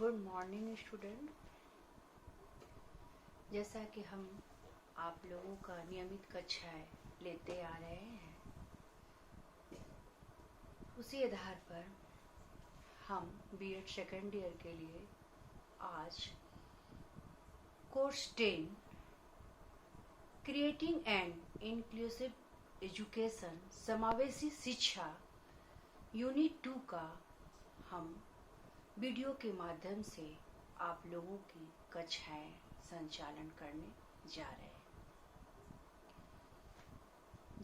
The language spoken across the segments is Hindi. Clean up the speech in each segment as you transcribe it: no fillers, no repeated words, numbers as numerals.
Good morning student. जैसा कि हम आप लोगों का नियमित कक्षाएं लेते आ रहे हैं, उसी आधार पर हम बीएड सेकेंड ईयर के लिए आज course 10 creating and inclusive education समावेशी शिक्षा यूनिट 2 का हम वीडियो के माध्यम से आप लोगों की कक्षाएं संचालन करने जा रहे हैं।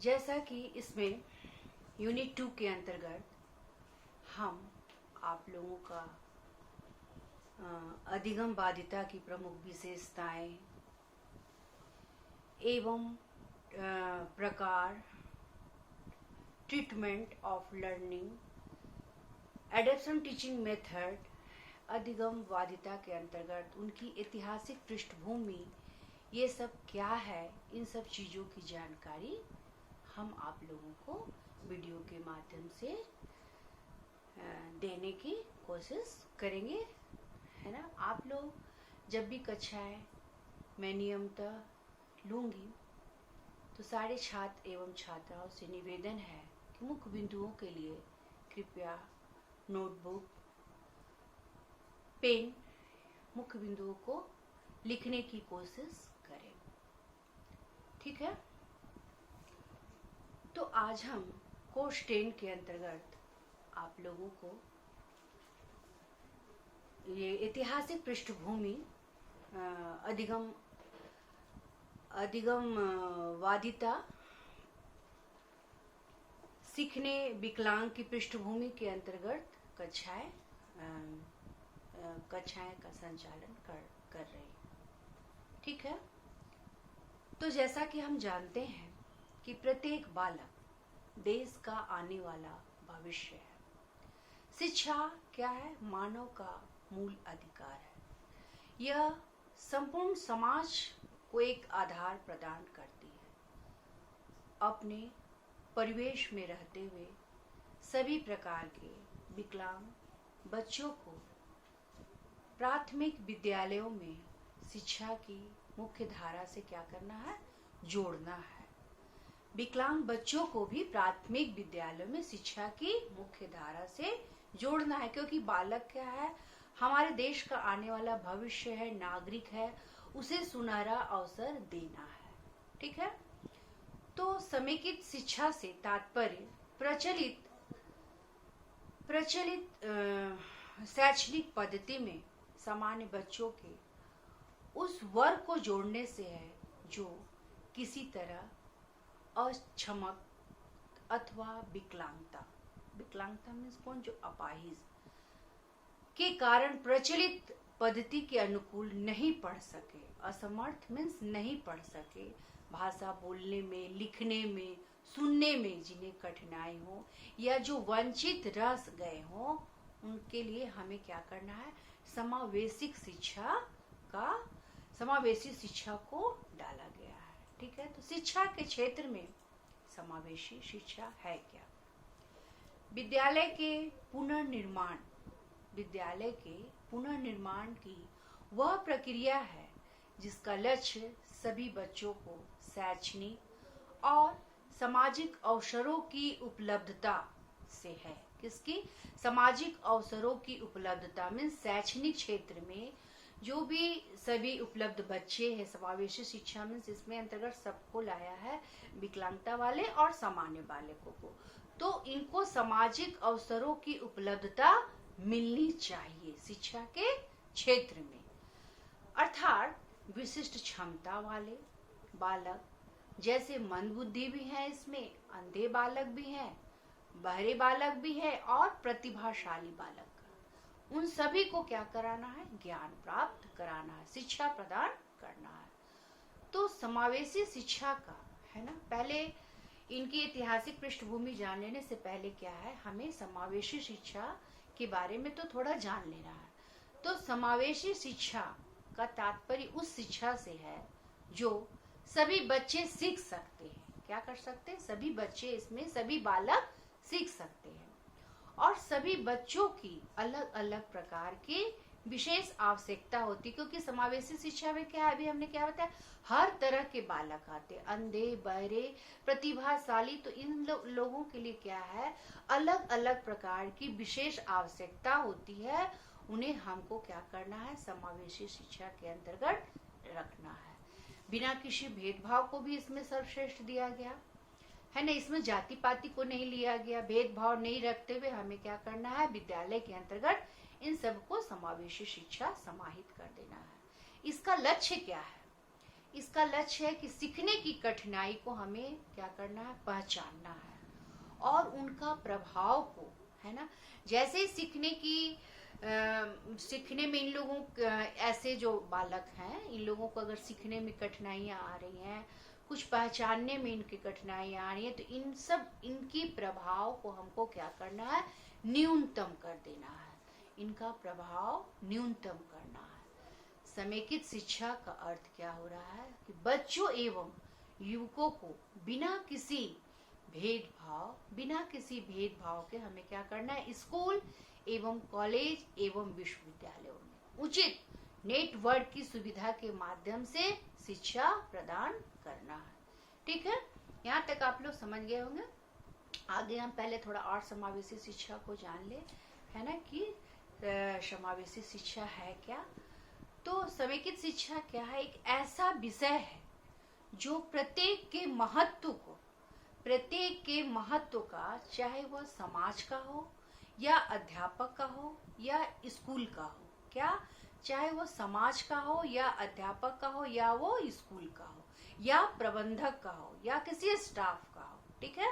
जैसा कि इसमें यूनिट 2 के अंतर्गत हम आप लोगों का अधिगम बाध्यता की प्रमुख विशेषताएं एवं प्रकार, treatment of learning, adaptation teaching method, अधिगम बाध्यता के अंतर्गत उनकी ऐतिहासिक पृष्ठभूमि, ये सब क्या है, इन सब चीज़ों की जानकारी हम आप लोगों को वीडियो के माध्यम से देने की कोशिश करेंगे, है ना। आप लोग जब भी कक्षाएं मैं नियमतः लूँगी तो सारे छात्र एवं छात्राओं से निवेदन है कि मुख्य बिंदुओं के लिए कृपया नोटबुक, पेन, मुख्य बिंदुओं को लिखने की कोशिश करें, ठीक है। तो आज हम कोर्स 10 के अंतर्गत आप लोगों को ये ऐतिहासिक पृष्ठभूमि, अधिगम बाध्यता, सीखने विकलांग की पृष्ठभूमि के अंतर्गत कक्षाएं का संचालन कर रहे हैं, ठीक है। तो जैसा कि हम जानते हैं कि प्रत्येक बालक देश का आने वाला भविष्य है। शिक्षा क्या है? मानव का मूल अधिकार है। यह संपूर्ण समाज को एक आधार प्रदान करती है। अपने परिवेश में रहते हुए सभी प्रकार के विकलांग बच्चों को प्राथमिक विद्यालयों में शिक्षा की मुख्य धारा से क्या करना है? जोड़ना है। विकलांग बच्चों को भी प्राथमिक विद्यालयों में शिक्षा की मुख्य धारा से जोड़ना है, क्योंकि बालक क्या है? हमारे देश का आने वाला भविष्य है, नागरिक है, उसे सुनहरा अवसर देना है, ठीक है। तो समेकित शिक्षा से तात्पर्य प्रचलित शैक्षणिक पद्धति में सामान्य बच्चों के उस वर्ग को जोड़ने से है जो किसी तरह अक्षमक अथवा विकलांगता मीन्स कौन? जो अपाहिज के कारण प्रचलित पद्धति के अनुकूल नहीं पढ़ सके। असमर्थ मीन्स नहीं पढ़ सके, भाषा बोलने में, लिखने में, सुनने में जिन्हें कठिनाई हो, या जो वंचित रह गए हो, उनके लिए हमें क्या करना है? समावेशी शिक्षा को डाला गया है, ठीक है। तो शिक्षा के क्षेत्र में समावेशी शिक्षा है क्या? विद्यालय के पुनर्निर्माण की वह प्रक्रिया है जिसका लक्ष्य सभी बच्चों को शैक्षणिक और सामाजिक अवसरों की उपलब्धता से है। किसकी? सामाजिक अवसरों की उपलब्धता में शैक्षणिक क्षेत्र में जो भी सभी उपलब्ध बच्चे हैं, समावेशी शिक्षा में इसमें अंतर्गत सबको लाया है, विकलांगता वाले और सामान्य बालकों को। तो इनको सामाजिक अवसरों की उपलब्धता मिलनी चाहिए शिक्षा के क्षेत्र में, अर्थात विशिष्ट क्षमता वाले बालक, जैसे मंदबुद्धि भी है, इसमें अंधे बालक भी हैं, बहरे बालक भी है और प्रतिभाशाली बालक, उन सभी को क्या कराना है? ज्ञान प्राप्त कराना है, शिक्षा प्रदान करना है। तो समावेशी शिक्षा का है ना, पहले इनकी ऐतिहासिक पृष्ठभूमि जान लेने से पहले क्या है, हमें समावेशी शिक्षा के बारे में तो थोड़ा जान लेना है। तो समावेशी शिक्षा का तात्पर्य उस शिक्षा से है जो सभी बच्चे सीख सकते हैं। क्या कर सकते हैं? सभी बच्चे, इसमें सभी बालक सीख सकते हैं और सभी बच्चों की अलग अलग प्रकार की विशेष आवश्यकता होती, क्योंकि समावेशी शिक्षा में क्या है, अभी हमने क्या बताया, हर तरह के बालक आते, अंधे, बहरे, प्रतिभाशाली। तो इन लोगों के लिए क्या है, अलग अलग प्रकार की विशेष आवश्यकता होती है, उन्हें हमको क्या करना है, समावेशी शिक्षा के अंतर्गत रखना है। बिना किसी भेदभाव को भी इसमें सर्वश्रेष्ठ दिया गया है ना, इसमें जाति पाति को नहीं लिया गया, भेदभाव नहीं रखते हुए हमें क्या करना है, विद्यालय के अंतर्गत इन सबको समावेशी शिक्षा समाहित कर देना है। इसका लक्ष्य क्या है, इसका लक्ष्य है कि सीखने की कठिनाई को हमें क्या करना है, पहचानना है और उनका प्रभाव को, है ना, जैसे सीखने में इन लोगों ऐसे जो बालक हैं, इन लोगों को अगर सीखने में कठिनाइयां आ रही हैं, कुछ पहचानने में इनकी कठिनाइयां आ रही हैं, तो इनकी प्रभाव को हमको क्या करना है, न्यूनतम कर देना है, इनका प्रभाव न्यूनतम करना है। समेकित शिक्षा का अर्थ क्या हो रहा है कि बच्चों एवं युवकों को बिना किसी भेदभाव के हमें क्या करना है, स्कूल एवं कॉलेज एवं विश्वविद्यालयों में उचित नेटवर्क की सुविधा के माध्यम से शिक्षा प्रदान करना है। ठीक है, यहाँ तक आप लोग समझ गए होंगे। आगे हम पहले थोड़ा और समावेशी शिक्षा को जान ले, है ना, कि समावेशी शिक्षा है क्या। तो समेकित शिक्षा क्या है, एक ऐसा विषय है जो प्रत्येक के महत्व का, चाहे वह समाज का हो या अध्यापक का हो या स्कूल का हो, क्या, चाहे वो समाज का हो या अध्यापक का हो या वो स्कूल का हो या प्रबंधक का हो या किसी स्टाफ का हो, ठीक है,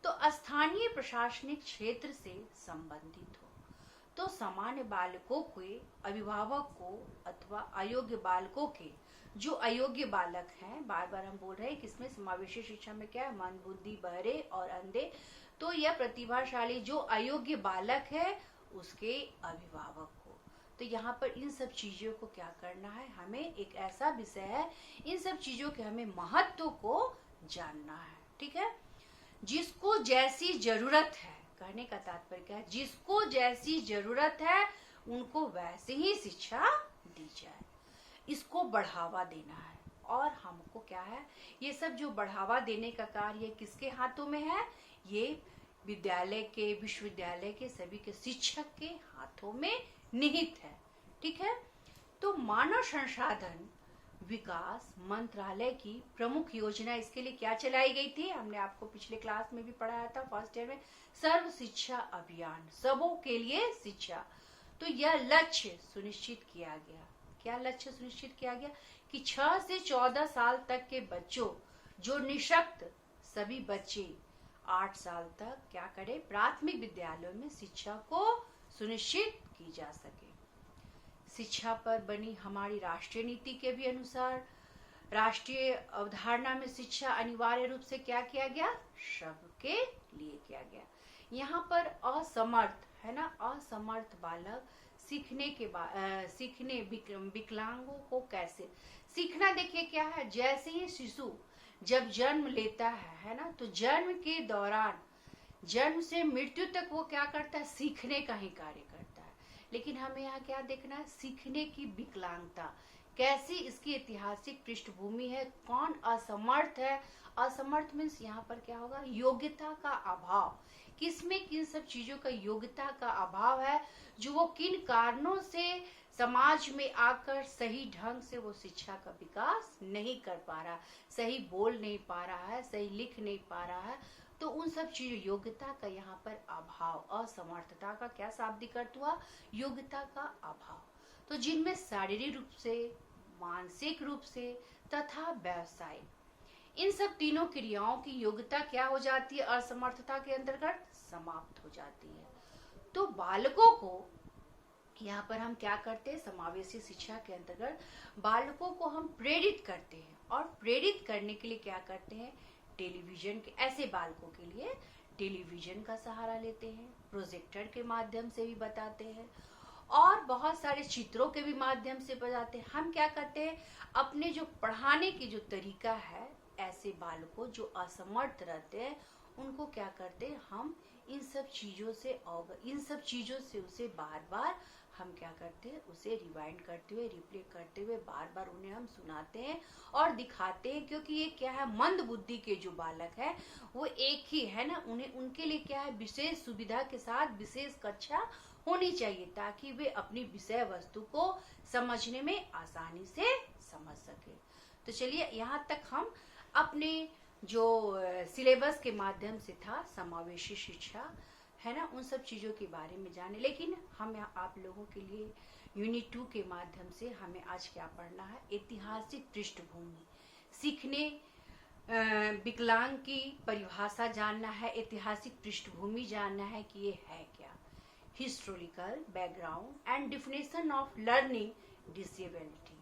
तो स्थानीय प्रशासनिक क्षेत्र से संबंधित हो। तो सामान्य बालकों के अभिभावक को अथवा अयोग्य बालकों के, जो अयोग्य बालक हैं, बार बार हम बोल रहे हैं कि इसमें समावेशी शिक्षा में क्या है, मंद बुद्धि, बहरे और अंधे, तो यह प्रतिभाशाली जो अयोग्य बालक है उसके अभिभावक को। तो यहाँ पर इन सब चीजों को क्या करना है, हमें एक ऐसा विषय है, इन सब चीजों के हमें महत्व को जानना है। ठीक है, जिसको जैसी जरूरत है, कहने का तात्पर्य क्या है, जिसको जैसी जरूरत है उनको वैसे ही शिक्षा दी जाए, इसको बढ़ावा देना है। और हमको क्या है, ये सब जो बढ़ावा देने का कार्य किसके हाथों में है, ये विद्यालय के, विश्वविद्यालय के सभी के शिक्षक के हाथों में निहित है। ठीक है, तो मानव संसाधन विकास मंत्रालय की प्रमुख योजना इसके लिए क्या चलाई गई थी, हमने आपको पिछले क्लास में भी पढ़ाया था, फर्स्ट ईयर में, सर्व शिक्षा अभियान, सबों के लिए शिक्षा। तो यह लक्ष्य सुनिश्चित किया गया, क्या लक्ष्य सुनिश्चित किया गया कि 6 से 14 साल तक के बच्चों, जो निःशक्त सभी बच्चे 8 साल तक क्या करें, प्राथमिक विद्यालयों में शिक्षा को सुनिश्चित की जा सके। शिक्षा पर बनी हमारी राष्ट्रीय नीति के भी अनुसार राष्ट्रीय अवधारणा में शिक्षा अनिवार्य रूप से क्या किया गया, सबके लिए किया गया। यहाँ पर असमर्थ, है ना, असमर्थ बालक सीखने विकलांगों को कैसे सीखना, देखिए क्या है, जैसे ही शिशु जब जन्म लेता है ना, तो जन्म के दौरान, जन्म से मृत्यु तक वो क्या करता है, सीखने का ही कार्य करता है। लेकिन हमें यहाँ क्या देखना है, सीखने की विकलांगता कैसी, इसकी ऐतिहासिक पृष्ठभूमि है, कौन असमर्थ है, असमर्थ मीन्स यहाँ पर क्या होगा, योग्यता का अभाव, किसमें किन सब चीजों का योग्यता का अभाव है, जो वो किन कारणों से समाज में आकर सही ढंग से वो शिक्षा का विकास नहीं कर पा रहा, सही बोल नहीं पा रहा है, सही लिख नहीं पा रहा है। तो उन सब चीजों, योग्यता का यहाँ पर अभाव, असमर्थता का क्या शाब्दिक अर्थ हुआ, योग्यता का अभाव। तो जिनमें शारीरिक रूप से, मानसिक रूप से तथा व्यवसायिक, इन सब तीनों क्रियाओं की योग्यता क्या हो जाती है, असमर्थता के अंतर्गत समाप्त हो जाती है। तो बालकों को यहाँ पर हम क्या करते हैं, समावेशी शिक्षा के अंतर्गत बालकों को हम प्रेरित करते हैं, और प्रेरित करने के लिए क्या करते हैं, टेलीविजन के, ऐसे बालकों के लिए टेलीविजन का सहारा लेते हैं, प्रोजेक्टर के माध्यम से भी बताते हैं, और बहुत सारे चित्रों के भी माध्यम से बताते हैं। हम क्या करते हैं, अपने जो पढ़ाने की जो तरीका है, ऐसे बालकों जो असमर्थ रहते हैं उनको क्या करते हैं, हम इन सब चीजों से उसे बार बार हम क्या करते हैं, उसे रिवाइंड करते हुए, रिप्ले करते हुए बार बार उन्हें हम सुनाते हैं और दिखाते हैं, क्योंकि ये क्या है, मंद बुद्धि के जो बालक है वो एक ही है ना, उन्हें उनके लिए क्या है, विशेष सुविधा के साथ विशेष कक्षा होनी चाहिए ताकि वे अपनी विषय वस्तु को समझने में आसानी से समझ सके। तो चलिए यहाँ तक हम अपने जो सिलेबस के माध्यम से था समावेशी शिक्षा है ना, उन सब चीज़ों के बारे में जाने। लेकिन हम आप लोगों के लिए यूनिट 2 के माध्यम से हमें आज क्या पढ़ना है, ऐतिहासिक पृष्ठभूमि सीखने, विकलांग की परिभाषा जानना है, ऐतिहासिक पृष्ठभूमि जानना है कि ये है क्या, historical background and definition of learning disability.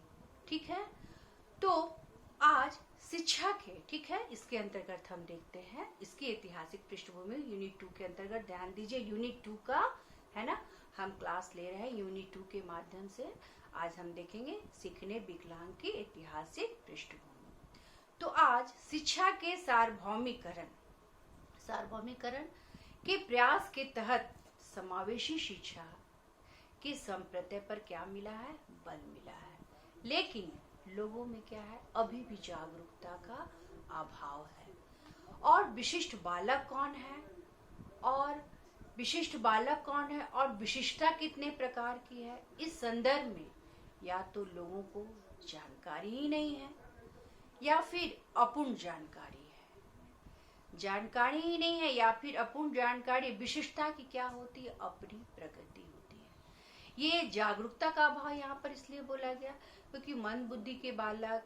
ठीक है, तो आज शिक्षा के, ठीक है, इसके अंतर्गत हम देखते हैं इसकी ऐतिहासिक पृष्ठभूमि यूनिट 2 के अंतर्गत। ध्यान दीजिए यूनिट 2 का है ना, हम क्लास ले रहे हैं यूनिट 2 के माध्यम से। आज हम देखेंगे सीखने विकलांग की ऐतिहासिक पृष्ठभूमि। तो आज शिक्षा के सार्वभौमिकरण के प्रयास के तहत समावेशी शिक्षा के संप्रत्यय पर क्या मिला है, बल मिला है। लेकिन लोगों में क्या है, अभी भी जागरूकता का अभाव है। और विशिष्ट बालक कौन है, और विशिष्टता कितने प्रकार की है, इस संदर्भ में या तो लोगों को जानकारी ही नहीं है या फिर अपूर्ण जानकारी। विशिष्टता की क्या होती है, अपनी प्रगति होती है। ये जागरूकता का अभाव यहाँ पर इसलिए बोला गया क्योंकि मंद बुद्धि के बालक,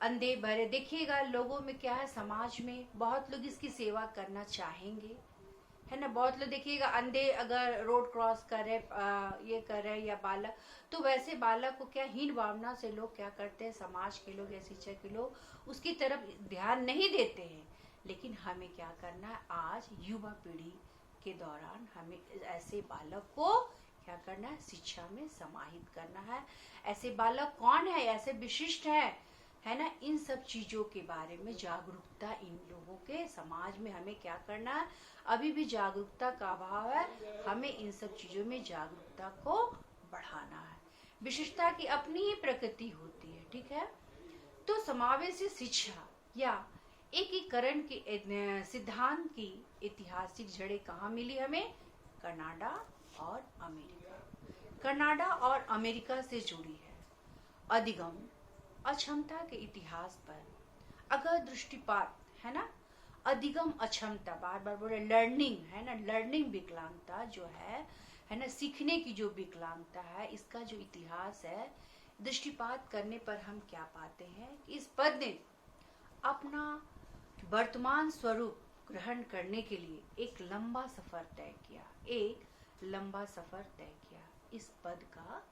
अंधे बहरे, देखिएगा लोगों में क्या है, समाज में बहुत लोग इसकी सेवा करना चाहेंगे, है ना। बहुत लोग देखिएगा अंधे अगर रोड क्रॉस करे, ये कर रहे या बालक, तो वैसे बालक को क्या हीन भावना से लोग क्या करते हैं, समाज के लोग या शिक्षक के लोग उसकी तरफ ध्यान नहीं देते हैं। लेकिन हमें क्या करना है, आज युवा पीढ़ी के दौरान हमें ऐसे बालक को क्या करना है, शिक्षा में समाहित करना है। ऐसे बालक कौन है, ऐसे विशिष्ट है ना, इन सब चीजों के बारे में जागरूकता इन लोगों के समाज में हमें क्या करना है, अभी भी जागरूकता का अभाव है, हमें इन सब चीजों में जागरूकता को बढ़ाना है। विशिष्टता की अपनी ही प्रकृति होती है, ठीक है। तो समावेशी शिक्षा या एकीकरण के सिद्धांत की ऐतिहासिक जड़ें कहाँ मिली हमें, कनाडा और अमेरिका से जुड़ी है। अधिगम अक्षमता के इतिहास पर अगर दृष्टिपात है ना, अधिगम अक्षमता, बार बार बोले, लर्निंग है ना, लर्निंग विकलांगता जो है ना, सीखने की जो विकलांगता है, इसका जो इतिहास है, दृष्टिपात करने पर हम क्या पाते हैं कि इस पद ने अपना वर्तमान स्वरूप ग्रहण करने के लिए एक लंबा सफर तय किया। इस पद का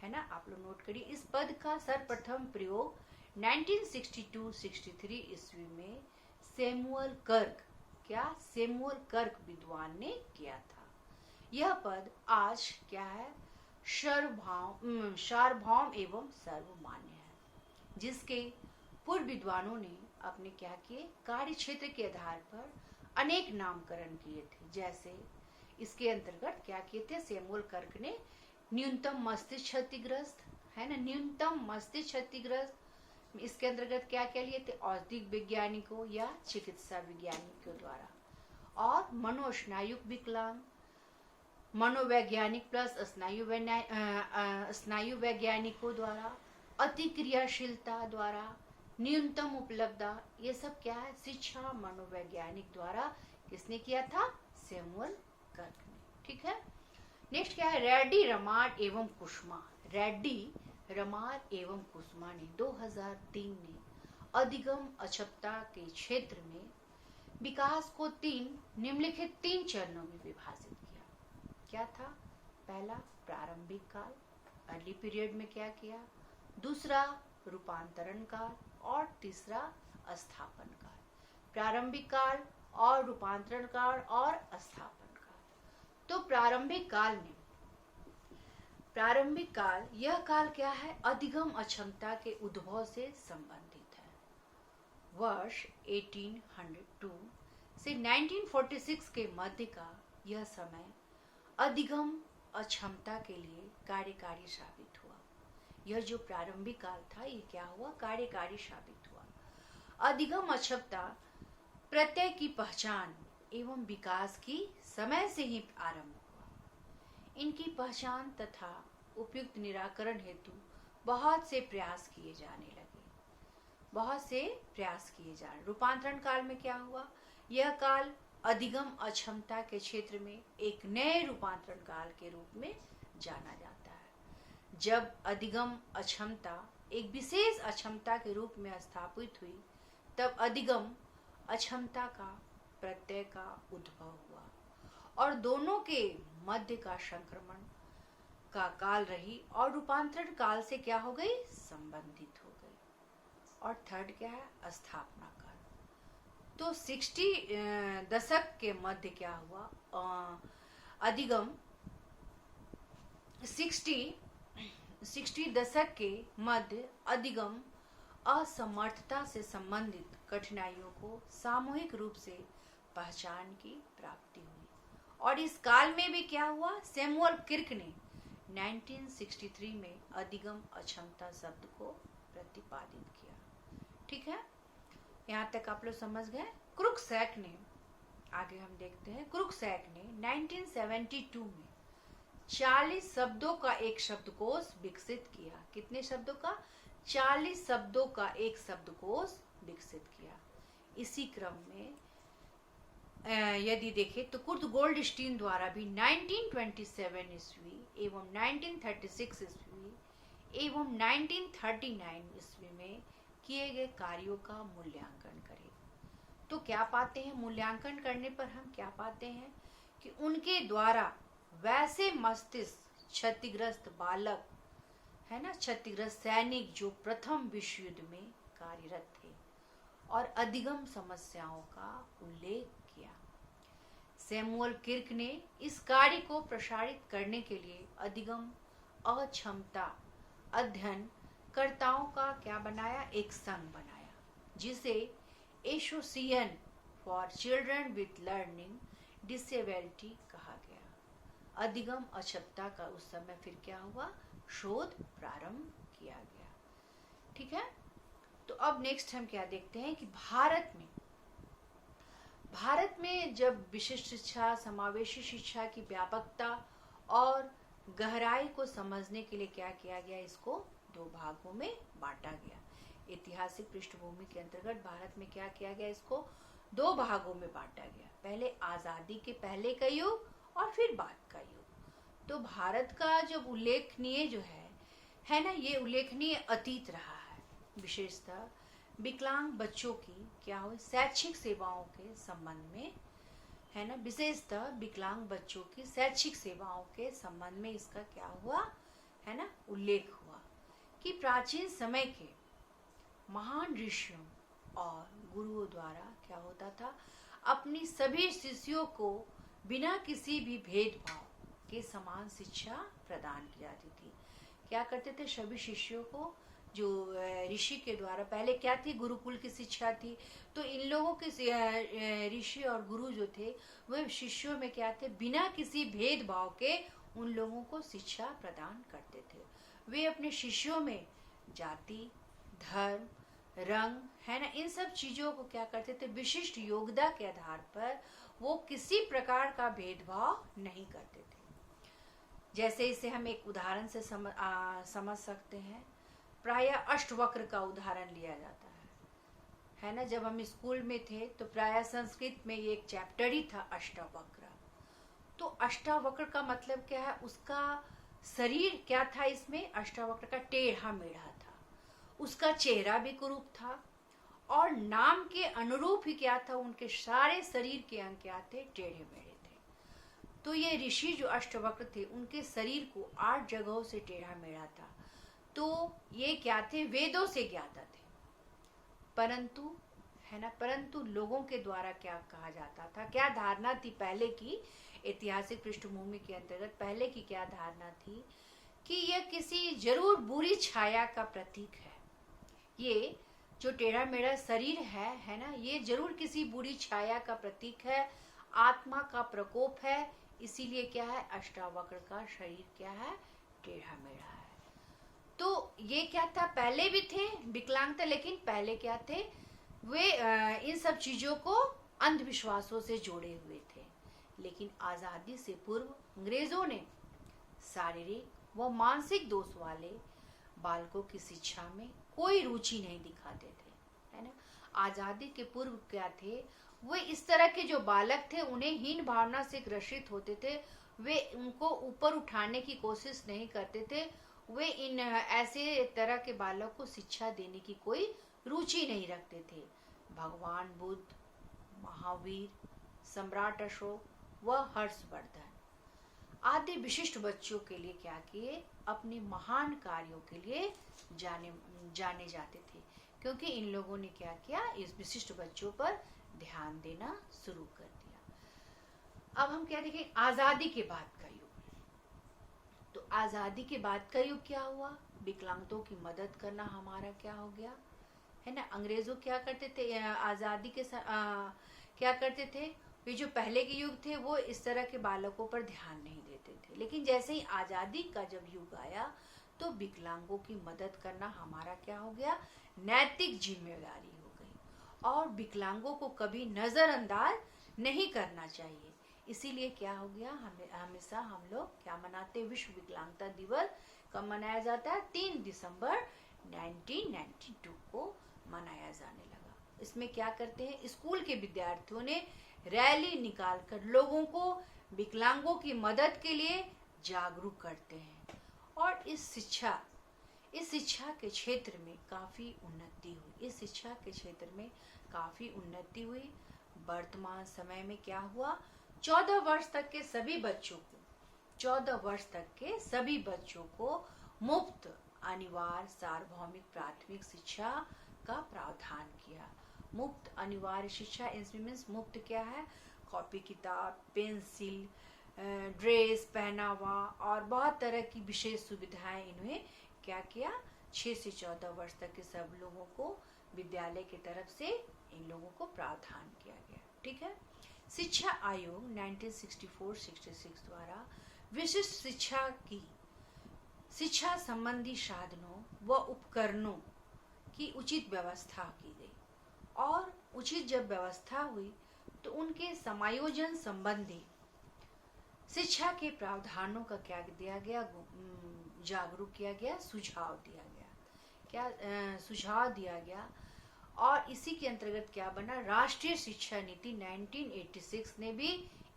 है ना, आप लोग नोट करिए, इस पद का सर्वप्रथम प्रयोग 1962-63 ईस्वी में सैमुअल कर्क विद्वान ने किया था। यह पद आज क्या है, सार्वभौम एवं सर्वमान्य है, जिसके पूर्व विद्वानों ने अपने क्या किए, कार्य क्षेत्र के आधार पर अनेक नामकरण किए थे। जैसे इसके अंतर्गत क्या किए थे, सैमुअल कर्क ने न्यूनतम मस्तिष्क क्षतिग्रस्त, है ना, न्यूनतम मस्तिष्क क्षतिग्रस्त, इसके अंतर्गत क्या क्या लिए थे, औद्योगिक वैज्ञानिकों या चिकित्सा वैज्ञानिकों द्वारा, और मनोस्नायु विकलांग, मनोवैज्ञानिक प्लस स्नायु वैज्ञानिकों द्वारा, अतिक्रियाशीलता द्वारा, न्यूनतम उपलब्धता, ये सब क्या है, शिक्षा मनोवैज्ञानिक द्वारा किसने किया था, सैमुअल कर्क ने, ठीक है। नेक्स्ट क्या है, रेड्डी रमार एवं कुसुमा ने 2003 में अधिगम अक्षमता के क्षेत्र में विकास को निम्नलिखित 3 चरणों में विभाजित किया। क्या था, पहला प्रारंभिक काल, अर्ली पीरियड में क्या किया, दूसरा रूपांतरण काल, और तीसरा अस्थापन काल। प्रारंभिक काल और रूपांतरण काल और अस्थापन काल। तो प्रारंभिक काल यह काल क्या है, अधिगम अक्षमता के उद्भव से संबंधित है। वर्ष 1802 से 1946 के मध्य का यह समय अधिगम अक्षमता के लिए कार्यकारी साबित हुआ। यह जो प्रारंभिक काल था ये क्या हुआ, कार्यकारी साबित हुआ। अधिगम अक्षमता प्रत्यय की पहचान एवं विकास की समय से ही आरंभ हुआ। इनकी पहचान तथा उपयुक्त निराकरण हेतु बहुत से प्रयास किए जाने लगे, बहुत से प्रयास किए जा रहे। रूपांतरण काल में क्या हुआ, यह काल अधिगम अक्षमता के क्षेत्र में एक नए रूपांतरण काल के रूप में जाना जाता है। जब अधिगम अक्षमता एक विशेष अक्षमता के रूप में स्थापित हुई, तब अधिगम अक्षमता का प्रत्यय का उद्भव हुआ और दोनों के मध्य का संक्रमण का काल रही और रूपांतरण काल से क्या हो गई, संबंधित हो गई। और थर्ड क्या है, स्थापना काल। तो 60 दशक के मध्य क्या हुआ, अधिगम 60 दशक के मध्य अधिगम असमर्थता से संबंधित कठिनाइयों को सामूहिक रूप से पहचान की प्राप्ति हुई। और इस काल में भी क्या हुआ, सैमुअल किर्क ने 1963 में अधिगम अक्षमता शब्द को प्रतिपादित किया। ठीक है, यहाँ तक आप लोग समझ गए। क्रुकसैक ने, आगे हम देखते हैं, क्रुकसैक ने 1972 में 40 शब्दों का एक शब्दकोश विकसित किया। कितने शब्दों का, 40 शब्दों का एक शब्दकोश विकसित किया। इसी क्रम में यदि देखें तो कुर्ट गोल्डस्टीन द्वारा भी 1927 ईस्वी एवं 1936 ईस्वी एवं 1939 ईस्वी में किए गए कार्यों का मूल्यांकन करें तो क्या पाते हैं, मूल्यांकन करने पर हम क्या पाते हैं कि उनके द्वारा वैसे मस्तिष्क क्षतिग्रस्त बालक है ना, क्षतिग्रस्त सैनिक जो प्रथम विश्व युद्ध में कार्यरत थे और अधिगम समस्याओं का उल्लेख किया। सैमुअल किर्क ने इस कार्य को प्रसारित करने के लिए अधिगम अक्षमता अध्ययन कर्ताओं का क्या बनाया, एक संघ बनाया जिसे association for children with learning disability कहा गया। अधिगम अक्षमता का उस समय फिर क्या हुआ, शोध प्रारंभ किया गया। ठीक है, तो अब नेक्स्ट हम क्या देखते हैं कि भारत में जब विशिष्ट शिक्षा, समावेशी शिक्षा की व्यापकता और गहराई को समझने के लिए क्या किया गया, इसको दो भागों में बांटा गया। ऐतिहासिक पृष्ठभूमि के अंतर्गत भारत में क्या किया गया, इसको दो भागों में बांटा गया। पहले आजादी के पहले का युग और फिर बाद का युग। तो भारत का जब उल्लेखनीय जो है ना, ये उल्लेखनीय अतीत रहा है। विशेषतः विकलांग बच्चों की क्या हुई, शैक्षिक सेवाओं के संबंध में है ना, विशेषतः विकलांग बच्चों की शैक्षिक सेवाओं के संबंध में इसका क्या हुआ है ना, उल्लेख हुआ कि प्राचीन समय के महान ऋषियों और गुरुओं द्वारा क्या होता था, अपनी सभी शिष्यों को बिना किसी भी भेदभाव के समान शिक्षा प्रदान की जाती थी। क्या करते थे, सभी शिष्यों को, जो ऋषि के द्वारा पहले क्या थी, गुरुकुल की शिक्षा थी, तो इन लोगों के ऋषि और गुरु जो थे वह शिष्यों में क्या थे, बिना किसी भेदभाव के उन लोगों को शिक्षा प्रदान करते थे। वे अपने शिष्यों में जाति, धर्म, रंग है ना, इन सब चीजों को क्या करते थे, विशिष्ट योग्यता के आधार पर वो किसी प्रकार का भेदभाव नहीं करते थे। जैसे इसे हम एक उदाहरण से समझ सकते हैं। प्रायः अष्टवक्र का उदाहरण लिया जाता है ना। जब हम स्कूल में थे तो प्रायः संस्कृत में ये एक चैप्टर ही था अष्टवक्र। तो अष्टवक्र का मतलब क्या है, उसका शरीर क्या था, इसमें अष्टवक्र का टेढ़ा मेढ़ा था, उसका चेहरा भी कुरूप था और नाम के अनुरूप ही क्या था, उनके सारे शरीर के अंग क्या थे, टेढ़े मेढ़े थे। तो ये ऋषि जो अष्टवक्र थे उनके शरीर को 8 जगहों से टेढ़ा मेढ़ा था। तो ये क्या थे, वेदों से ज्ञाता थे, परंतु है ना, परंतु लोगों के द्वारा क्या कहा जाता था, क्या धारणा थी पहले की, ऐतिहासिक पृष्ठभूमि के अंतर्गत पहले की क्या धारणा थी कि यह किसी जरूर बुरी छाया का प्रतीक है। ये जो टेढ़ा मेढ़ा शरीर है ना, ये जरूर किसी बुरी छाया का प्रतीक है, आत्मा का प्रकोप है इसीलिए क्या है, अष्टावक्र का शरीर क्या है, टेढ़ा मेढ़ा है। तो ये क्या था, पहले भी थे विकलांगता, लेकिन पहले क्या थे, वे इन सब चीजों को अंधविश्वासों से जोड़े हुए थे। लेकिन आजादी से पूर्व अंग्रेजों ने शारीरिक व मानसिक दोष वाले बालकों की शिक्षा में कोई रुचि नहीं दिखाते थे, है ना। आजादी के पूर्व क्या थे, वे इस तरह के जो बालक थे उन्हें हीन भावना से ग्रसित होते थे, वे उनको ऊपर उठाने की कोशिश नहीं करते थे, वे इन ऐसे तरह के बालक को शिक्षा देने की कोई रुचि नहीं रखते थे। भगवान बुद्ध, महावीर, सम्राट अशोक व हर्षवर्धन आदि विशिष्ट बच्चों के लिए क्या किए, अपने महान कार्यों के लिए जाने जाते थे, क्योंकि इन लोगों ने क्या किया, इस विशिष्ट बच्चों पर ध्यान देना शुरू कर दिया। अब हम क्या देखें, आजादी के बाद का युग। तो आजादी के बाद का युग क्या हुआ, विकलांगों की मदद करना हमारा क्या हो गया, है ना। अंग्रेजों क्या करते थे, आजादी के क्या करते थे, ये जो पहले के युग थे वो इस तरह के बालकों पर ध्यान नहीं देते थे। लेकिन जैसे ही आजादी का जब युग आया तो विकलांगों की मदद करना हमारा क्या हो गया, नैतिक जिम्मेदारी हो गई, और विकलांगों को कभी नजरअंदाज नहीं करना चाहिए। इसीलिए क्या हो गया, हमेशा हम लोग क्या मनाते, विश्व विकलांगता दिवस कब मनाया जाता है, 3 दिसंबर 1992 को मनाया जाने लगा। इसमें क्या करते हैं, स्कूल के विद्यार्थियों ने रैली निकालकर लोगों को विकलांगों की मदद के लिए जागरूक करते हैं, और इस शिक्षा के क्षेत्र में काफी उन्नति हुई, इस शिक्षा के क्षेत्र में काफी उन्नति हुई। वर्तमान समय में क्या हुआ, 14 वर्ष तक के सभी बच्चों को मुफ्त अनिवार्य सार्वभौमिक प्राथमिक शिक्षा का प्रावधान किया। मुफ्त अनिवार्य शिक्षा मीन्स मुफ्त क्या है, कॉपी किताब, पेंसिल, ड्रेस, पहनावा और बहुत तरह की विशेष सुविधाएं इन्हें क्या किया, 6 से 14 वर्ष तक के सब लोगों को विद्यालय की तरफ से इन लोगों को प्रावधान किया गया। ठीक है। शिक्षा आयोग 1964-66 द्वारा विशिष्ट शिक्षा संबंधी साधनों व उपकरणों की उचित व्यवस्था की गई, और उचित जब व्यवस्था हुई तो उनके समायोजन संबंधी शिक्षा के प्रावधानों का क्या दिया गया, जागरूक किया गया, सुझाव दिया गया। और इसी के अंतर्गत क्या बना, राष्ट्रीय शिक्षा नीति 1986 ने भी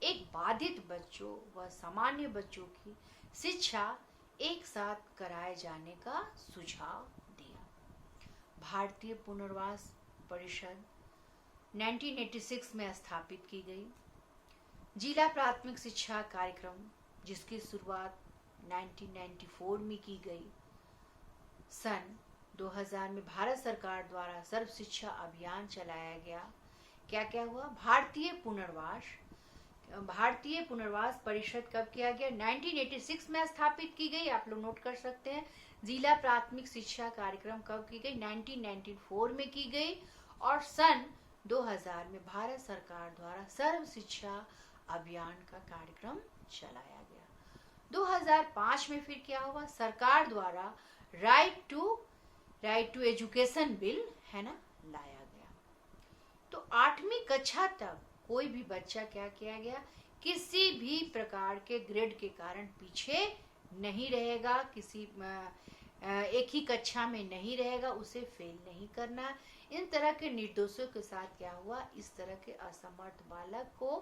एक बाधित बच्चों व सामान्य बच्चों की शिक्षा एक साथ कराए जाने का सुझाव दिया। भारतीय पुनर्वास परिषद 1986 में स्थापित की गई। जिला प्राथमिक शिक्षा कार्यक्रम जिसकी शुरुआत 1994 में की गई। सन 2000 में भारत सरकार द्वारा सर्व शिक्षा अभियान चलाया गया। क्या क्या हुआ, भारतीय पुनर्वास परिषद कब किया गया, 1986 में स्थापित की गई, आप लोग नोट कर सकते हैं। जिला प्राथमिक शिक्षा कार्यक्रम कब की गई, 1994 में की गई, और सन 2000 में भारत सरकार द्वारा सर्व शिक्षा अभियान का कार्यक्रम चलाया गया। 2005 में फिर क्या हुआ, सरकार द्वारा राइट टू एजुकेशन बिल, है ना, लाया गया। तो 8वीं कक्षा तक कोई भी बच्चा क्या किया गया, किसी भी प्रकार के ग्रेड के कारण पीछे नहीं रहेगा, किसी एक ही कक्षा में नहीं रहेगा, उसे फेल नहीं करना। इन तरह के निर्देशों के साथ क्या हुआ, इस तरह के असमर्थ बालक को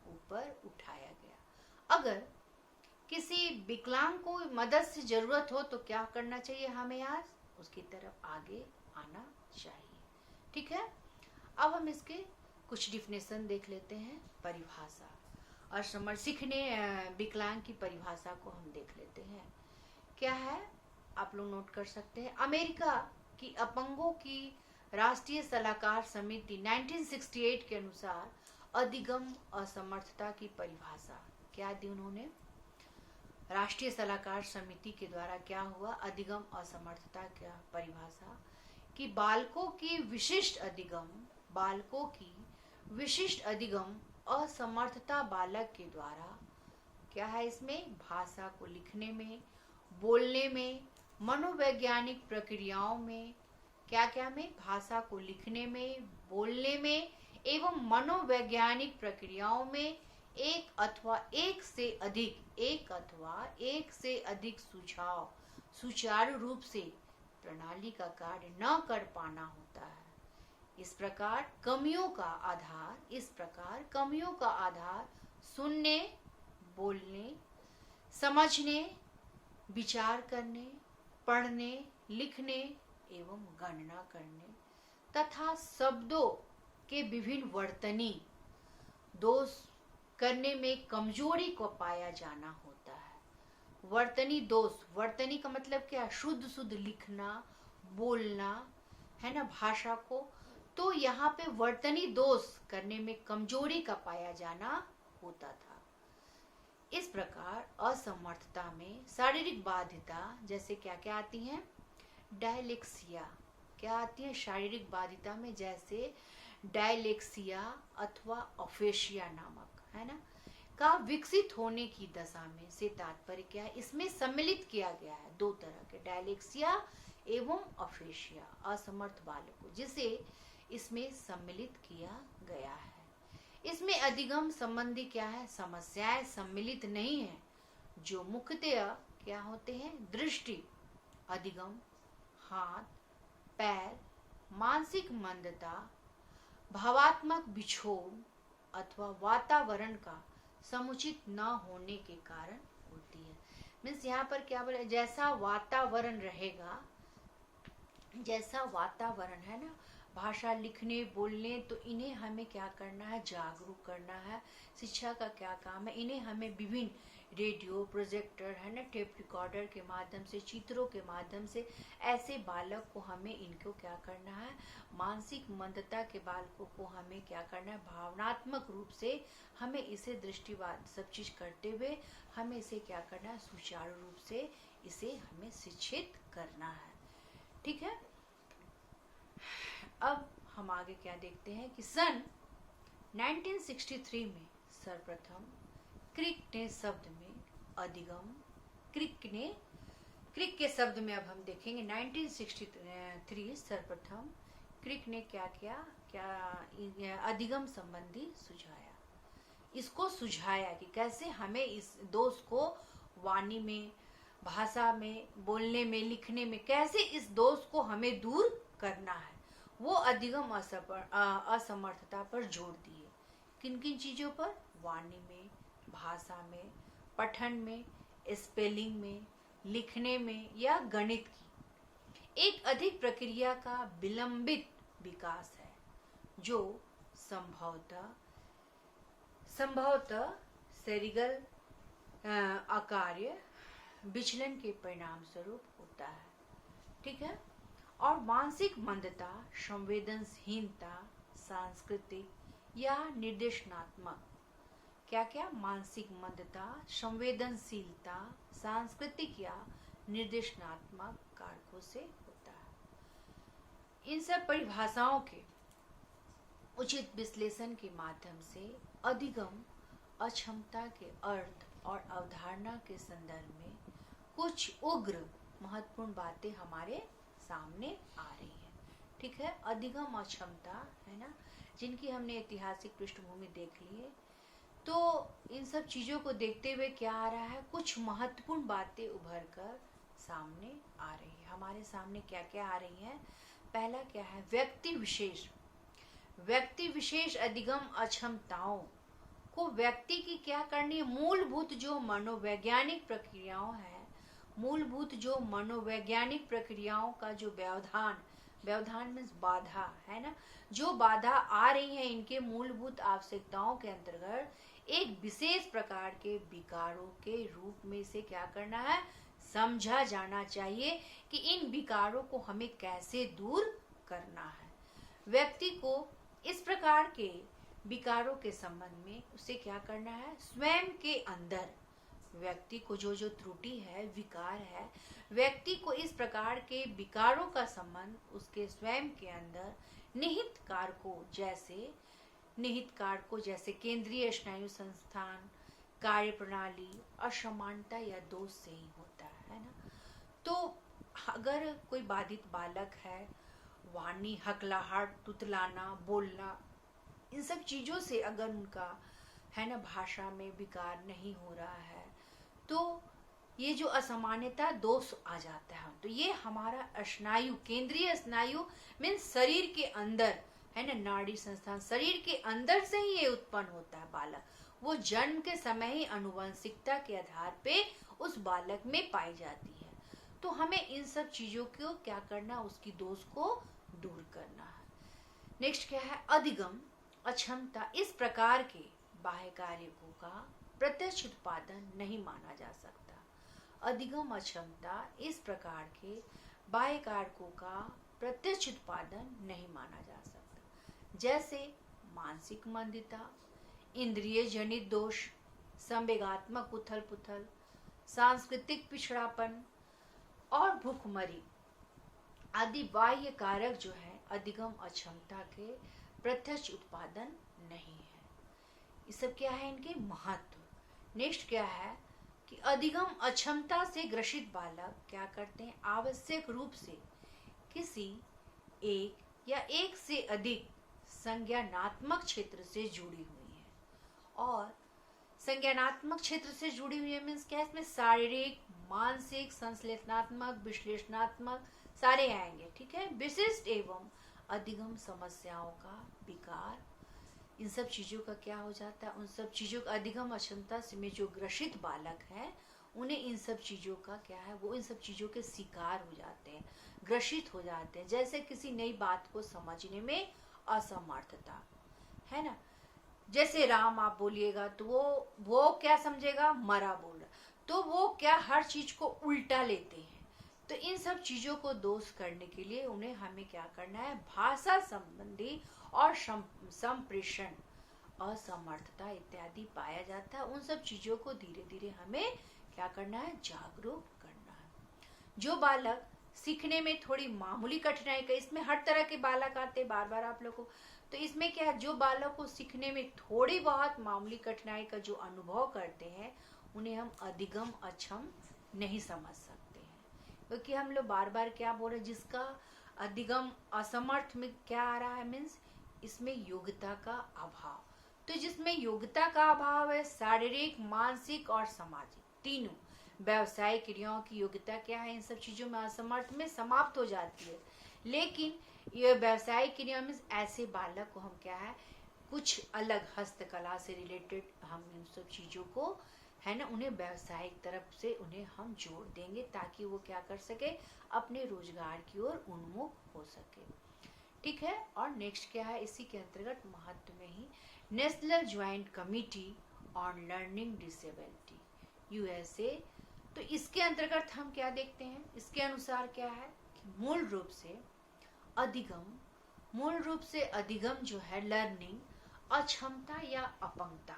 ऊपर उठाया गया। अगर किसी विकलांग को मदद से जरूरत हो तो क्या करना चाहिए, हमें आज उसकी तरफ आगे आना चाहिए। ठीक है। अब हम इसके कुछ डिफिनेशन देख लेते हैं, परिभाषा। असमर्थ सीखने विकलांग की परिभाषा को हम देख लेते हैं। क्या है, आप लोग नोट कर सकते हैं। अमेरिका की अपंगों की राष्ट्रीय सलाहकार समिति 1968 के अनुसार अधिगम असमर्थता की परिभाषा क्या दी उन्होंने, राष्ट्रीय सलाहकार समिति के द्वारा क्या हुआ, अधिगम असमर्थता क्या परिभाषा कि बालकों की विशिष्ट अधिगम असमर्थता बालक के द्वारा क्या है इसमें? भाषा को लिखने में, बोलने में, मनोवैज्ञानिक प्रक्रियाओं में, क्या क्या में? भाषा को लिखने में, बोलने में एवं मनोवैज्ञानिक प्रक्रियाओं में एक अथवा एक से अधिक सुझाव सुचारू रूप से प्रणाली का कार्य न कर पाना होता है। इस प्रकार कमियों का आधार सुनने, बोलने, समझने, विचार करने, पढ़ने, लिखने एवं गणना करने तथा शब्दों के विभिन्न वर्तनी दोष करने में कमजोरी को पाया जाना होता है। वर्तनी दोष, वर्तनी का मतलब क्या? शुद्ध लिखना, बोलना, है ना, भाषा को। तो यहाँ पे वर्तनी दोष करने में कमजोरी का पाया जाना होता था। इस प्रकार असमर्थता में शारीरिक बाध्यता जैसे क्या क्या आती हैं? डायलेक्सिया, क्या आती है शारीरिक बाध्यता में? जैसे डायलेक्सिया अथवा अफेशिया नामक, है ना, का विकसित होने की दशा में से तात्पर्य क्या है? इसमें सम्मिलित किया गया है दो तरह के, डायलेक्सिया एवं अफेशिया, असमर्थ बालकों, जिसे इसमें सम्मिलित किया गया है। इसमें अधिगम संबंधी क्या है? समस्याएं सम्मिलित नहीं है, जो मुख्यतः क्या होते हैं? दृष्टि, अधिगम, हाथ, पैर, मानसिक मंदता, भावात्मक बिछोह अथवा वातावरण का समुचित न होने के कारण होती है। मीन्स यहाँ पर क्या बोले? जैसा वातावरण रहेगा, जैसा वातावरण है ना, भाषा लिखने बोलने, तो इन्हें हमें क्या करना है? जागरूक करना है। शिक्षा का क्या काम है? इन्हें हमें विभिन्न रेडियो, प्रोजेक्टर, है ना, टेप रिकॉर्डर के माध्यम से, चित्रों के माध्यम से ऐसे बालक को हमें इनको क्या करना है? मानसिक मंदता के बालकों को हमें क्या करना है? भावनात्मक रूप से हमें इसे दृष्टिवाद सब चीज करते हुए हमें इसे क्या करना है? सुचारू रूप से इसे हमें शिक्षित करना है। ठीक है। अब हम आगे क्या देखते हैं कि सन 1963 में सर्वप्रथम क्रिक ने शब्द में अधिगम, क्रिक के शब्द में अब हम देखेंगे 1963 सर्वप्रथम क्रिक ने क्या किया? अधिगम संबंधी सुझाया। इसको सुझाया कि कैसे हमें इस दोष को वाणी में, भाषा में, बोलने में, लिखने में, कैसे इस दोष को हमें दूर करना है। वो अधिगम असमर्थता पर जोर दिए। किन किन चीजों पर? वाणी में, भाषा में, पठन में, स्पेलिंग में, लिखने में या गणित की एक अधिक प्रक्रिया का विलंबित विकास है, जो संभवतः सेरिगल आकार्य विचलन के परिणाम स्वरूप होता है। ठीक है। और मानसिक मंदता, संवेदनहीनता, सांस्कृतिक या निर्देशनात्मक, क्या क्या? मानसिक मंदता, संवेदनशीलता, सांस्कृतिक या निर्देशनात्मक कारकों से होता है। इन सब परिभाषाओं के उचित विश्लेषण के माध्यम से अधिगम अक्षमता के अर्थ और अवधारणा के संदर्भ में कुछ उग्र महत्वपूर्ण बातें हमारे सामने आ रही है। ठीक है। अधिगम अक्षमता, है ना, जिनकी हमने ऐतिहासिक पृष्ठभूमि देख ली है। तो इन सब चीजों को देखते हुए क्या आ रहा है? कुछ महत्वपूर्ण बातें उभर कर सामने आ रही है। हमारे सामने क्या क्या आ रही है? पहला क्या है? व्यक्ति विशेष अधिगम अक्षमताओं को व्यक्ति की क्या करनी है? मूलभूत जो मनोवैज्ञानिक प्रक्रियाओं का जो व्यवधान मीन्स बाधा, है ना, जो बाधा आ रही है इनके मूलभूत आवश्यकताओं के अंतर्गत एक विशेष प्रकार के विकारों के रूप में से क्या करना है? समझा जाना चाहिए कि इन विकारों को हमें कैसे दूर करना है। व्यक्ति को इस प्रकार के विकारों के संबंध में उसे क्या करना है? स्वयं के अंदर व्यक्ति को जो त्रुटि है, विकार है, व्यक्ति को इस प्रकार के विकारों का संबंध उसके स्वयं के अंदर निहित कारकों जैसे केंद्रीय स्नायु संस्थान, कार्य प्रणाली असमानता या दोष से ही होता है ना। तो अगर कोई बाधित बालक है, वाणी, हकलाहट, तुतलाना, बोलना, इन सब चीजों से अगर उनका है ना भाषा में विकार नहीं हो रहा है, तो ये जो असामान्यता दोष आ जाता है। तो ये हमारा स्नायु, केंद्रीय स्नायु मीन्स शरीर के अंदर है ना, नाड़ी संस्थान शरीर के अंदर से ही ये उत्पन्न होता है बालक। वो जन्म के समय ही आनुवंशिकता के आधार पे उस बालक में पाई जाती है। तो हमें इन सब चीजों को क्या करना, उसकी दोष को दूर करना है। नेक्स्ट क्या है, अधिगम अक्षमता। इस प्रकार के बाह्य कारकों का प्रत्यक्ष उत्पादन नहीं माना जा सकता। अधिगम अक्षमता इस प्रकार के बाह्य कारकों का प्रत्यक्ष उत्पादन नहीं माना जा सकता, जैसे मानसिक मंदता, इंद्रिय जनित दोष, संवेगात्मक उथल पुथल, सांस्कृतिक पिछड़ापन और भूखमरी आदि बाह्य कारक जो है अधिगम अक्षमता के प्रत्यक्ष उत्पादन नहीं है। ये सब क्या है, इनके महत्व। नेक्स्ट क्या है कि अधिगम अक्षमता से ग्रसित बालक क्या करते हैं, आवश्यक रूप से किसी एक या एक से अधिक संज्ञानात्मक क्षेत्र से जुड़ी हुई है। और संज्ञानात्मक क्षेत्र से जुड़ी हुई है मीन्स क्या, इसमें शारीरिक, मानसिक, संश्लेषणात्मक, विश्लेषणात्मक सारे आएंगे, ठीक है। विशिष्ट एवं अधिगम समस्याओं का विकार, इन सब चीजों का क्या हो जाता है, उन सब चीजों का अधिगम अक्षमता से में जो ग्रसित बालक है उन्हें इन सब चीजों का क्या है, वो इन सब चीजों के शिकार हो जाते हैं, ग्रसित हो जाते हैं। जैसे किसी नई बात को समझने में असमर्थता है ना, जैसे राम आप बोलिएगा तो वो क्या समझेगा, मरा बोल रहा, तो वो क्या हर चीज को उल्टा लेते हैं। तो इन सब चीजों को दोष करने के लिए उन्हें हमें क्या करना है, भाषा संबंधी और संप्रेषण असमर्थता इत्यादि पाया जाता है। उन सब चीजों को धीरे धीरे हमें क्या करना है, जागरूक करना है। जो बालक सीखने में थोड़ी मामूली कठिनाई का, इसमें हर तरह के बालक आते बार बार आप लोगों को, तो इसमें क्या है, जो बालक को सीखने में थोड़ी बहुत मामूली कठिनाई का जो अनुभव करते हैं उन्हें हम अधिगम अक्षम नहीं समझ सकते हैं, क्योंकि हम लोग बार बार क्या बोल रहे हैं, जिसका अधिगम असमर्थ में क्या आ रहा है मीन्स इसमें योग्यता का अभाव। तो जिसमें योग्यता का अभाव है, शारीरिक, मानसिक और सामाजिक तीनों व्यावसायिक क्रियाओं की योग्यता क्या है, इन सब चीजों में असमर्थ में समाप्त हो जाती है। लेकिन ये व्यावसायिक क्रिया में ऐसे बालक को हम क्या है, कुछ अलग हस्तकला से रिलेटेड हम इन सब चीजों को है ना, उन्हें व्यावसायिक तरफ से उन्हें हम जोड़ देंगे ताकि वो क्या कर सके, अपने रोजगार की ओर उन्मुख हो सके, ठीक है। और नेक्स्ट क्या है, इसी के अंतर्गत महत्व में ही national joint committee on learning disability USA, तो इसके अंतर्गत हम क्या देखते हैं, इसके अनुसार क्या है कि मूल रूप से अधिगम जो है लर्निंग अक्षमता या अपंगता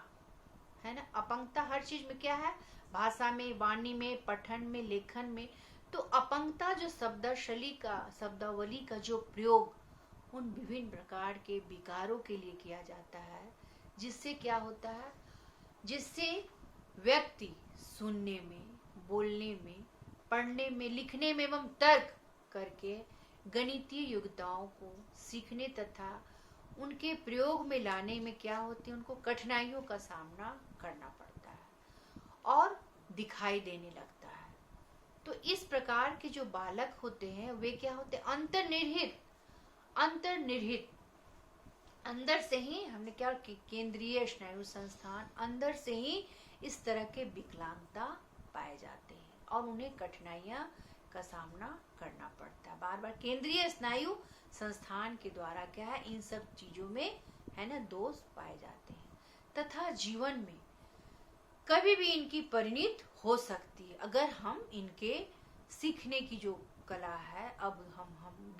है ना। अपंगता हर चीज में क्या है, भाषा में, वाणी में, पठन में, लेखन में। तो अपंगता जो शब्दावली का जो प्रयोग उन विभिन्न प्रकार के विकारों के लिए किया जाता है, जिससे क्या होता है, जिससे व्यक्ति सुनने में, बोलने में, पढ़ने में, लिखने में एवं तर्क करके गणितीय योग्यताओं को सीखने तथा उनके प्रयोग में लाने में क्या होती है, उनको कठिनाइयों का सामना करना पड़ता है और दिखाई देने लगता है। तो इस प्रकार के जो बालक होते हैं वे क्या होते हैं, अंतर्निहित अंदर से ही हमने क्या, केंद्रीय स्नायु संस्थान अंदर से ही इस तरह के विकलांगता पाए जाते हैं और उन्हें कठिनाइयां का सामना करना पड़ता है। बार बार केंद्रीय स्नायु संस्थान के द्वारा क्या है, इन सब चीजों में है ना दोष पाए जाते हैं तथा जीवन में कभी भी इनकी परिणति हो सकती है अगर हम इनके सीखने की जो कला है, अब हम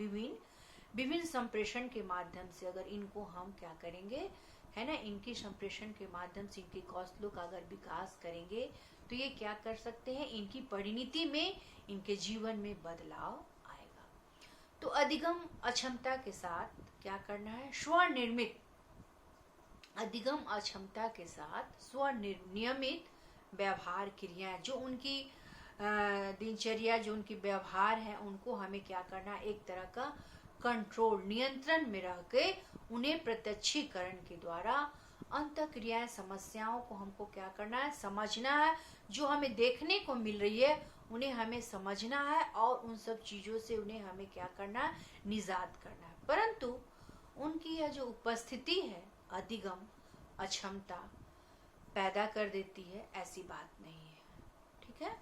विभिन्न संप्रेषण के माध्यम से अगर इनको हम क्या करेंगे है ना, इनके संप्रेषण के माध्यम से इनके कौशलों का अगर विकास करेंगे तो ये क्या कर सकते हैं, इनकी परिणति में, इनके जीवन में बदलाव आएगा। तो अधिगम अक्षमता के साथ क्या करना है, स्वनिर्मित अधिगम अक्षमता के साथ स्वनियमित व्यवहार क्रियाएं, जो उनकी दिनचर्या, जो उनकी व्यवहार है, उनको हमें क्या करना, एक तरह का कंट्रोल, नियंत्रण में रह के उन्हें प्रत्यक्षीकरण के द्वारा अंतःक्रियाएं, समस्याओं को हमको क्या करना है, समझना है। जो हमें देखने को मिल रही है उन्हें हमें समझना है और उन सब चीजों से उन्हें हमें क्या करना है, निजात करना है। परंतु उनकी यह जो उपस्थिति है अधिगम अक्षमता पैदा कर देती है, ऐसी बात नहीं है। ठीक है।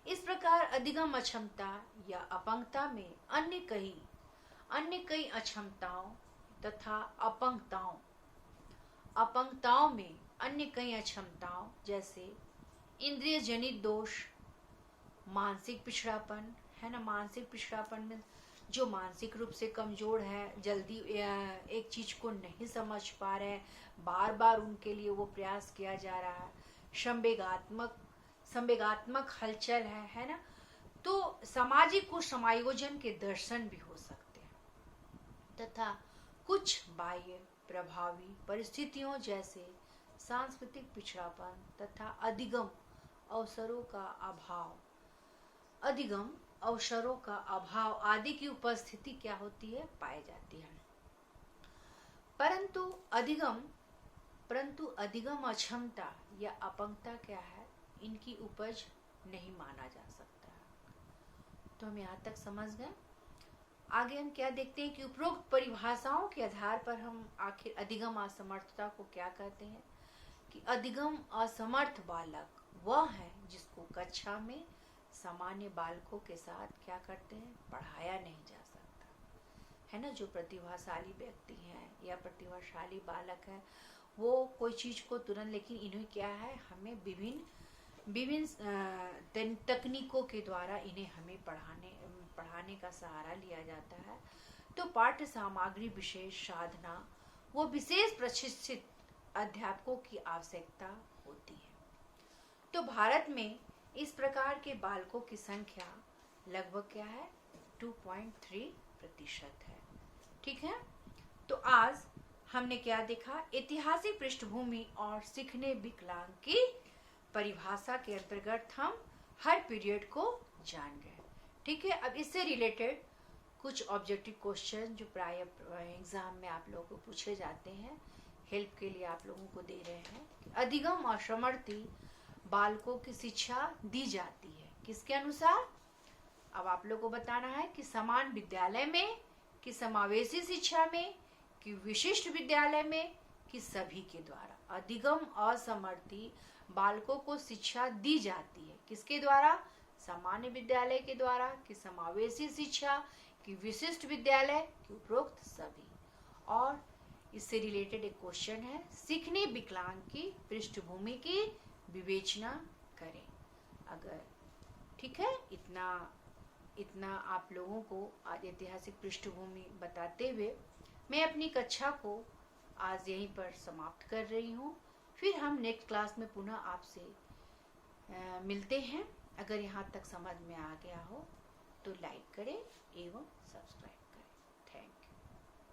इस प्रकार अधिगम अक्षमता या अपंगता में अन्य कई अक्षमताओं तथा अपंगताओं में अन्य कई अक्षमताओं जैसे इंद्रिय जनित दोष, मानसिक पिछड़ापन है ना। मानसिक पिछड़ापन में जो मानसिक रूप से कमजोर है, जल्दी एक चीज को नहीं समझ पा रहे, बार बार उनके लिए वो प्रयास किया जा रहा है। संवेगात्मक हलचल है ना। तो सामाजिक कुछ समायोजन के दर्शन भी हो सकते हैं तथा कुछ बाह्य प्रभावी परिस्थितियों जैसे सांस्कृतिक पिछड़ापन तथा अधिगम अवसरों का अभाव आदि की उपस्थिति क्या होती है, पाई जाती है। परंतु अधिगम अक्षमता या अपंगता क्या है, इनकी उपज नहीं माना जा सकता है। तो हम यहाँ तक समझ गए। आगे हम क्या देखते हैं कि उपरोक्त परिभाषाओं के आधार पर हम आखिर अधिगम असमर्थता को क्या कहते हैं, कि अधिगम असमर्थ बालक वह है जिसको कक्षा में सामान्य बालकों के साथ क्या करते हैं, पढ़ाया नहीं जा सकता है ना। जो प्रतिभाशाली व्यक्ति हैं या प्रतिभाशाली बालक है, वो कोई चीज को तुरंत, लेकिन इन्हें क्या है, हमें विभिन्न तकनीकों के द्वारा इन्हें हमें पढ़ाने का सहारा लिया जाता है। तो पाठ्य सामग्री विशेष साधना वो विशेष प्रशिक्षित अध्यापकों की आवश्यकता होती है। तो भारत में इस प्रकार के बालकों की संख्या लगभग क्या है, 2.3% है। ठीक है। तो आज हमने क्या देखा, ऐतिहासिक पृष्ठभूमि और सीखने विकलांग की परिभाषा के अंतर्गत हम हर पीरियड को जान गए। ठीक है। अब इससे रिलेटेड कुछ ऑब्जेक्टिव क्वेश्चन जो प्राय एग्जाम में आप लोगों को पूछे जाते हैं, हेल्प के लिए आप लोगों को दे रहे हैं। अधिगम असमर्थी बालकों की शिक्षा दी जाती है किसके अनुसार। अब आप लोगों को बताना है कि समान विद्यालय में, कि समावेशी शिक्षा में, कि विशिष्ट विद्यालय में, कि सभी के द्वारा अधिगम असमर्थी बालकों को शिक्षा दी जाती है किसके द्वारा, सामान्य विद्यालय के द्वारा, कि समावेशी शिक्षा, कि विशिष्ट विद्यालय, कि उपरोक्त सभी। और इससे रिलेटेड एक क्वेश्चन है, सीखने विकलांग की पृष्ठभूमि की विवेचना करें। अगर ठीक है, इतना आप लोगों को आज ऐतिहासिक पृष्ठभूमि बताते हुए मैं अपनी कक्षा को आज यहीं पर समाप्त कर रही हूँ। फिर हम नेक्स्ट क्लास में पुनः आपसे मिलते हैं। अगर यहाँ तक समझ में आ गया हो तो लाइक करें एवं सब्सक्राइब।